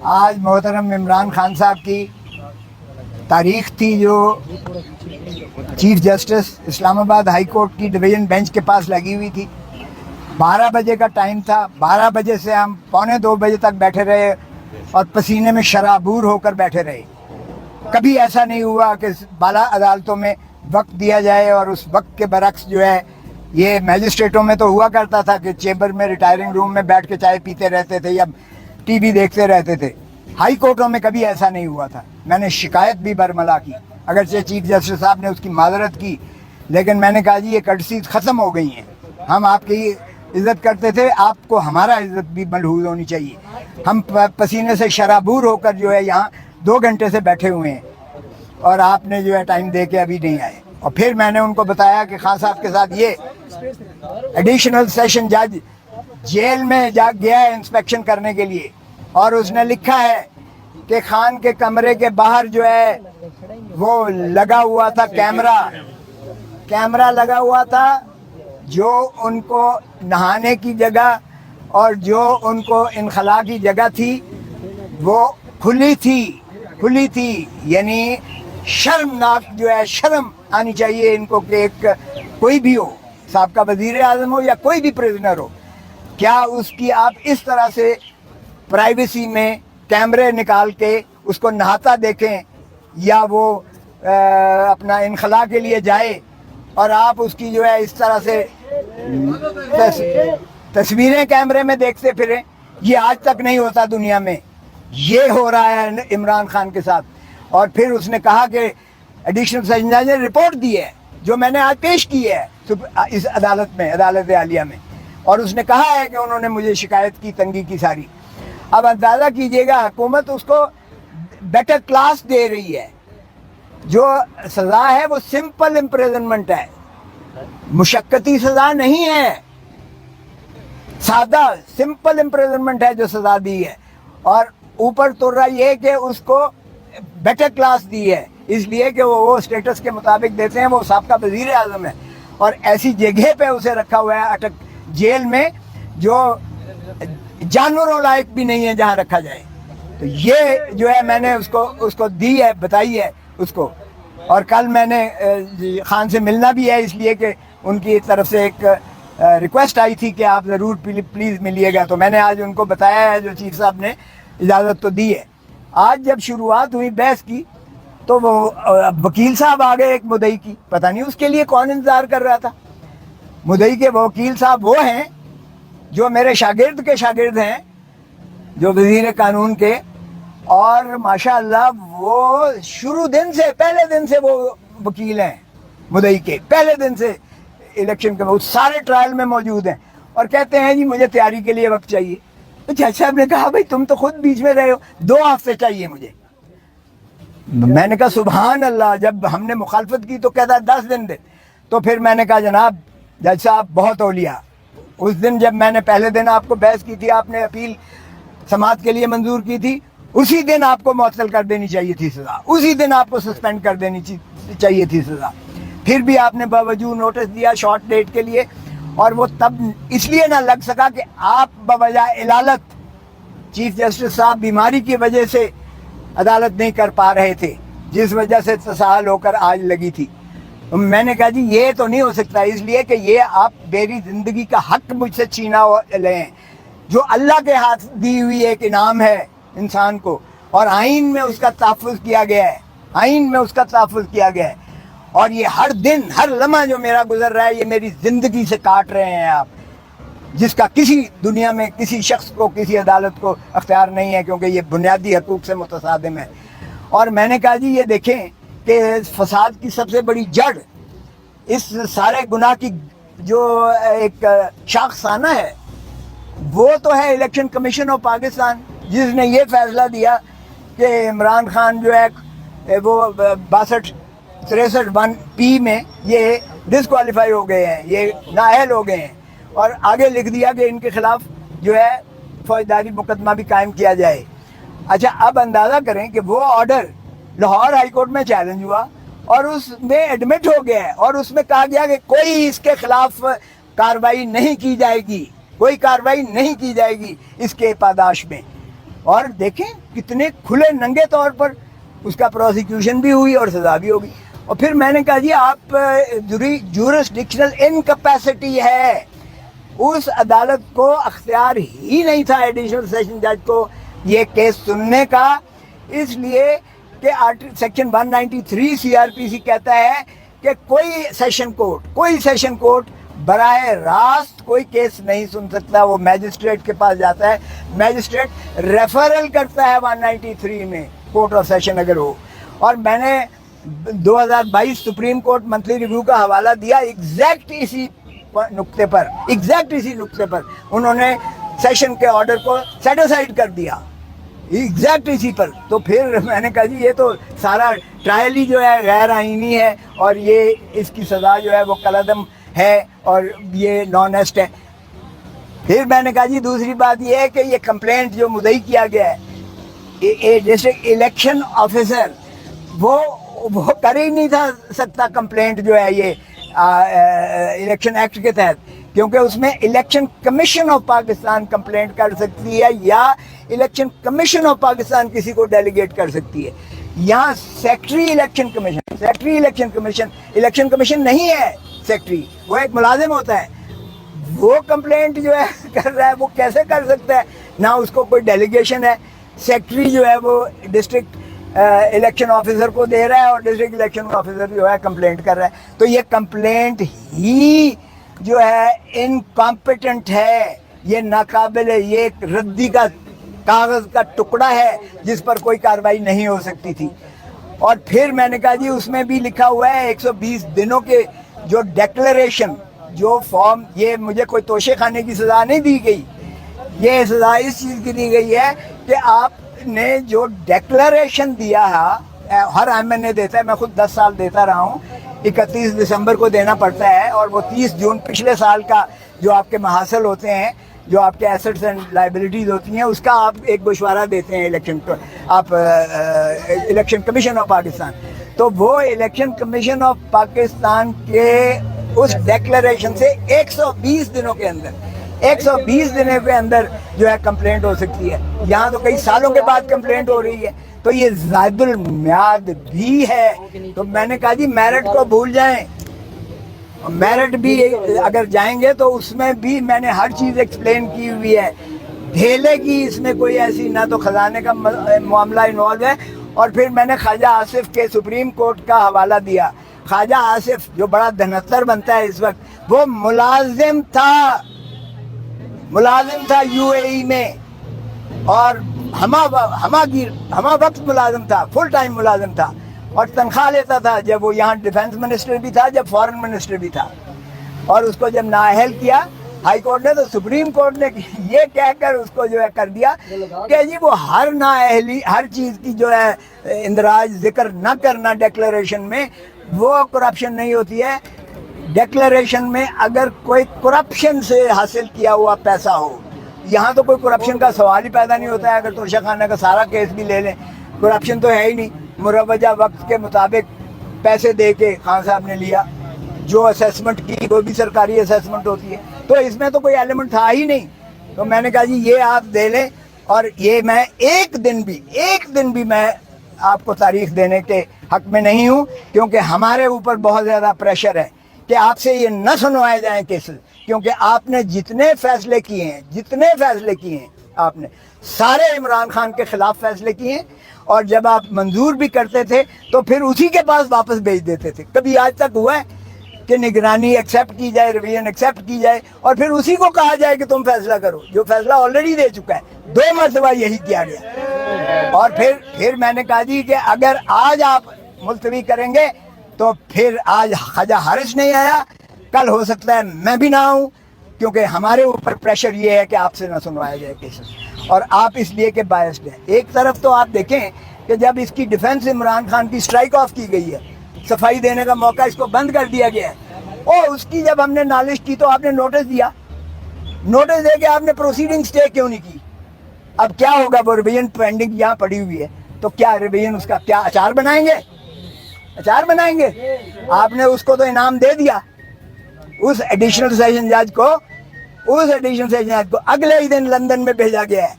آج محترم عمران خان صاحب کی تاریخ تھی جو چیف جسٹس اسلام آباد ہائی کورٹ کی ڈویژن بینچ کے پاس لگی ہوئی تھی. 12 بجے کا ٹائم تھا. 12 بجے سے ہم 1:45 بجے تک بیٹھے رہے اور پسینے میں شرابور ہو کر بیٹھے رہے. کبھی ایسا نہیں ہوا کہ بالا عدالتوں میں وقت دیا جائے، اور اس وقت کے برعکس جو ہے یہ میجسٹریٹوں میں تو ہوا کرتا تھا کہ چیمبر میں ریٹائرنگ روم میں بیٹھ کے چائے پیتے رہتے تھے یا ٹی وی دیکھتے رہتے تھے. ہائی کورٹوں میں کبھی ایسا نہیں ہوا تھا. میں نے شکایت بھی برملا کی، اگرچہ چیف جسٹس صاحب نے اس کی معذرت کی، لیکن میں نے کہا جی یہ کٹسیز ختم ہو گئی ہیں. ہم آپ کی عزت کرتے تھے، آپ کو ہمارا عزت بھی ملحوظ ہونی چاہیے. ہم پسینے سے شرابور ہو کر جو ہے یہاں 2 گھنٹے سے بیٹھے ہوئے ہیں، اور آپ نے جو ہے ٹائم دے کے ابھی نہیں آئے. اور پھر میں نے ان کو بتایا کہ خان صاحب کے ساتھ یہ ایڈیشنل سیشن جج جیل میں جا گیا ہے انسپیکشن کرنے کے لیے، اور اس نے لکھا ہے کہ خان کے کمرے کے باہر جو ہے وہ لگا ہوا تھا کیمرہ لگا ہوا تھا، جو ان کو نہانے کی جگہ اور جو ان کو انخلاء کی جگہ تھی وہ کھلی تھی. یعنی شرمناک جو ہے، شرم آنی چاہیے ان کو کہ ایک کوئی بھی ہو، سابقہ وزیر اعظم ہو یا کوئی بھی پریزنر ہو، کیا اس کی آپ اس طرح سے پرائیویسی میں کیمرے نکال کے اس کو نہاتا دیکھیں، یا وہ اپنا انخلاء کے لیے جائے اور آپ اس کی جو ہے اس طرح سے تصویریں کیمرے میں دیکھتے پھریں. یہ آج تک نہیں ہوتا دنیا میں، یہ ہو رہا ہے عمران خان کے ساتھ. اور پھر اس نے کہا کہ ایڈیشنل سیشن جج نے رپورٹ دی ہے جو میں نے آج پیش کی ہے اس عدالت میں، عدالت عالیہ میں، اور اس نے کہا ہے کہ انہوں نے مجھے شکایت کی، تنگی کی ساری. اب اندازہ کیجئے گا حکومت اس کو بیٹر کلاس دے رہی ہے. جو سزا ہے وہ سمپل امپریزنمنٹ ہے، مشقتی سزا نہیں ہے، سادہ سمپل امپریزنمنٹ ہے جو سزا دی ہے. اور اوپر تو رہا یہ کہ اس کو بیٹر کلاس دی ہے، اس لیے کہ وہ اسٹیٹس کے مطابق دیتے ہیں. وہ سابقہ وزیر اعظم ہے اور ایسی جگہ پہ اسے رکھا ہوا ہے اٹک جیل میں جو جانوروں لائق بھی نہیں ہے جہاں رکھا جائے. تو یہ جو ہے میں نے اس کو دی ہے، بتائی ہے اس کو. اور کل میں نے خان سے ملنا بھی ہے، اس لیے کہ ان کی طرف سے ایک ریکویسٹ آئی تھی کہ آپ ضرور پلیز ملیے گا. تو میں نے آج ان کو بتایا ہے، جو چیف صاحب نے اجازت تو دی ہے. آج جب شروعات ہوئی بحث کی تو وہ وکیل صاحب آ گئے ایک مدعی کی، پتہ نہیں اس کے لیے کون انتظار کر رہا تھا. مدعی کے وکیل صاحب وہ ہیں جو میرے شاگرد کے شاگرد ہیں، جو وزیر قانون کے، اور ماشاءاللہ وہ شروع دن سے، پہلے دن سے وہ وکیل ہیں مدعی کے، پہلے دن سے الیکشن کے وہ سارے ٹرائل میں موجود ہیں. اور کہتے ہیں جی مجھے تیاری کے لیے وقت چاہیے. تو جج صاحب نے کہا بھائی تم تو خود بیچ میں رہے ہو، 2 ہفتے چاہیے مجھے. میں نے کہا سبحان اللہ. جب ہم نے مخالفت کی تو کہتا 10 دن دے. تو پھر میں نے کہا جناب جج صاحب بہت اولیاء، اس دن جب میں نے پہلے دن آپ کو بحث کی تھی، آپ نے اپیل سماعت کے لیے منظور کی تھی، اسی دن آپ کو معطل کر دینی چاہیے تھی سزا، اسی دن آپ کو سسپینڈ کر دینی چاہیے تھی سزا. پھر بھی آپ نے باوجود نوٹس دیا شارٹ ڈیٹ کے لیے، اور وہ تب اس لیے نہ لگ سکا کہ آپ بوجہ علالت چیف جسٹس صاحب بیماری کی وجہ سے عدالت نہیں کر پا رہے تھے، جس وجہ سے تساہل ہو کر آج لگی تھی. میں نے کہا جی یہ تو نہیں ہو سکتا، اس لیے کہ یہ آپ میری زندگی کا حق مجھ سے چھینا لیں، جو اللہ کے ہاتھ دی ہوئی ایک انعام ہے انسان کو، اور آئین میں اس کا تحفظ کیا گیا ہے، آئین میں اس کا تحفظ کیا گیا ہے. اور یہ ہر دن، ہر لمحہ جو میرا گزر رہا ہے، یہ میری زندگی سے کاٹ رہے ہیں آپ، جس کا کسی دنیا میں کسی شخص کو، کسی عدالت کو اختیار نہیں ہے، کیونکہ یہ بنیادی حقوق سے متصادم ہے. اور میں نے کہا جی یہ دیکھیں کہ فساد کی سب سے بڑی جڑ، اس سارے گناہ کی جو ایک شاخسانہ ہے، وہ تو ہے الیکشن کمیشن آف پاکستان، جس نے یہ فیصلہ دیا کہ عمران خان جو ہے وہ 62-63(1)(p) میں یہ ڈسکوالیفائی ہو گئے ہیں، یہ نااہل ہو گئے ہیں. اور آگے لکھ دیا کہ ان کے خلاف جو ہے فوجداری مقدمہ بھی قائم کیا جائے. اچھا اب اندازہ کریں کہ وہ آرڈر لاہور ہائی کورٹ میں چیلنج ہوا اور اس میں ایڈمٹ ہو گیا ہے، اور اس میں کہا گیا کہ کوئی اس کے خلاف کارروائی نہیں کی جائے گی، کوئی کارروائی نہیں کی جائے گی اس کے پاداش میں. اور دیکھیں کتنے کھلے ننگے طور پر اس کا پروسیکیوشن بھی ہوئی اور سزا بھی ہوگی. اور پھر میں نے کہا جی آپ جورسڈکشنل انکیپیسٹی ہے, اس عدالت کو اختیار ہی نہیں تھا ایڈیشنل سیشن جج کو یہ کیس سننے کا, اس لیے کہ سیکشن 193 CRPC کہتا ہے کہ کوئی سیشن کورٹ براہ راست کوئی کیس نہیں سن سکتا, وہ میجسٹریٹ کے پاس جاتا ہے, میجسٹریٹ ریفرل کرتا ہے 193 میں کورٹ آف سیشن اگر ہو. اور میں نے 2022 سپریم کورٹ منتھلی ریویو کا حوالہ دیا ایگزیکٹ اسی نقطے پر انہوں نے سیشن کے آرڈر کو سیٹ اسائڈ کر دیا ایگزیکٹ اسی پر. تو پھر میں نے کہا جی یہ تو سارا ٹرائل ہی جو ہے غیر آئینی ہے اور یہ اس کی سزا جو ہے وہ کالعدم ہے اور یہ نان ایسٹ ہے. پھر میں نے کہا جی دوسری بات یہ ہے کہ یہ کمپلینٹ جو مدعی کیا گیا ہے ڈسٹرکٹ الیکشن آفیسر وہ کر ہی نہیں تھا سکتا کمپلینٹ جو ہے یہ الیکشن ایکٹ کے تحت, کیونکہ اس میں election commission of Pakistan complaint کر سکتی ہے یا الیکشن کمیشن آف پاکستان کسی کو ڈیلیگیٹ کر سکتی ہے. یہاں سیکٹری الیکشن کمیشن نہیں ہے, سیکٹری وہ ایک ملازم ہوتا ہے, وہ کمپلینٹ جو ہے کر رہا ہے وہ کیسے کر سکتا ہے, نہ اس کو کوئی ڈیلیگیشن ہے. سیکٹری جو ہے وہ ڈسٹرکٹ الیکشن آفیسر کو دے رہا ہے اور ڈسٹرکٹ الیکشن آفیسر جو ہے کمپلینٹ کر رہا ہے. تو یہ کمپلینٹ ہی جو ہے انکمپیٹنٹ ہے, یہ ناقابل, یہ ایک ردی کا کاغذ کا ٹکڑا ہے جس پر کوئی کارروائی نہیں ہو سکتی تھی. اور پھر میں نے کہا جی اس میں بھی لکھا ہوا ہے 120 دنوں کے جو ڈیکلریشن جو فارم, یہ مجھے کوئی توشے خانے کی سزا نہیں دی گئی, یہ سزا اس چیز کی دی گئی ہے کہ آپ نے جو ڈیکلریشن دیا ہے, ہر MNA دیتا ہے, میں خود 10 سال دیتا رہا ہوں, 31 دسمبر کو دینا پڑتا ہے اور وہ 30 جون پچھلے سال کا جو آپ کے محاصل ہوتے ہیں, جو آپ کے ایسٹس اینڈ لائبلٹیز ہوتی ہیں, اس کا آپ ایک گوشوارہ دیتے ہیں الیکشن کمیشن آف پاکستان. تو وہ الیکشن کمیشن آف پاکستان کے اس ڈیکلریشن سے 120 دنوں کے اندر جو ہے کمپلینٹ ہو سکتی ہے. یہاں تو کئی سالوں کے بعد کمپلینٹ ہو رہی ہے, تو یہ زائد المیعاد بھی ہے. تو میں نے کہا جی میرٹ کو بھول جائیں, میرٹ بھی اگر جائیں گے تو اس میں بھی میں نے ہر چیز ایکسپلین کی ہوئی ہے, ڈھیلے کی اس میں کوئی ایسی نہ تو خزانے کا معاملہ انوالو ہے. اور پھر میں نے خواجہ آصف کے سپریم کورٹ کا حوالہ دیا. خواجہ آصف جو بڑا دھنتر بنتا ہے اس وقت, وہ ملازم تھا UAE میں, اور ہمہ وقت ملازم تھا, فل ٹائم ملازم تھا, اور تنخواہ لیتا تھا جب وہ یہاں ڈیفنس منسٹر بھی تھا, جب فارن منسٹر بھی تھا. اور اس کو جب نااہل کیا ہائی کورٹ نے, تو سپریم کورٹ نے یہ کہہ کر اس کو جو ہے کر دیا کہ جی وہ ہر نااہلی, ہر چیز کی جو ہے اندراج ذکر نہ کرنا ڈیکلریشن میں, وہ کرپشن نہیں ہوتی ہے. ڈیکلریشن میں اگر کوئی کرپشن سے حاصل کیا ہوا پیسہ ہو, یہاں تو کوئی کرپشن کا سوال ہی پیدا نہیں ہوتا ہے. اگر توشہ خانہ کا سارا کیس بھی لے لیں, کرپشن تو ہے ہی نہیں. مروجہ وقت کے مطابق پیسے دے کے خان صاحب نے لیا, جو اسیسمنٹ کی وہ بھی سرکاری اسیسمنٹ ہوتی ہے, تو اس میں تو کوئی ایلیمنٹ تھا ہی نہیں. تو میں نے کہا جی یہ آپ دے لیں, اور یہ میں ایک دن بھی میں آپ کو تاریخ دینے کے حق میں نہیں ہوں, کیونکہ ہمارے اوپر بہت زیادہ پریشر ہے کہ آپ سے یہ نہ سنوائے جائیں کیسز, کیونکہ آپ نے جتنے فیصلے کیے ہیں آپ نے سارے عمران خان کے خلاف فیصلے کیے ہیں, اور جب آپ منظور بھی کرتے تھے تو پھر اسی کے پاس واپس بھیج دیتے تھے. کبھی آج تک ہوا ہے کہ نگرانی ایکسیپٹ کی جائے, ریویژن ایکسیپٹ کی جائے, اور پھر اسی کو کہا جائے کہ تم فیصلہ کرو, جو فیصلہ آلریڈی دے چکا ہے. 2 مرتبہ یہی کیا گیا. اور پھر میں نے کہا جی کہ اگر آج آپ ملتوی کریں گے تو پھر آج خواجہ حارث نہیں آیا, کل ہو سکتا ہے میں بھی نہ آؤں, کیونکہ ہمارے اوپر پریشر یہ ہے کہ آپ سے نہ سنوایا جائے کیسز, اور آپ اس لیے کہ بائسڈ ہیں. ایک طرف تو آپ دیکھیں کہ جب اس کی ڈیفنس عمران خان کی اسٹرائک آف کی گئی ہے, صفائی دینے کا موقع اس کو بند کر دیا گیا ہے, اور اس کی جب ہم نے نالش کی تو آپ نے نوٹس دے کے آپ نے پروسیڈنگ سٹے کیوں نہیں کی. اب کیا ہوگا, وہ ریویژن پینڈنگ یہاں پڑی ہوئی ہے, تو کیا ریویژن اس کا کیا اچار بنائیں گے؟ آپ نے اس کو تو انعام دے دیا, اس ایڈیشنل سیشن جج کو اگلے ہی دن لندن میں بھیجا گیا ہے.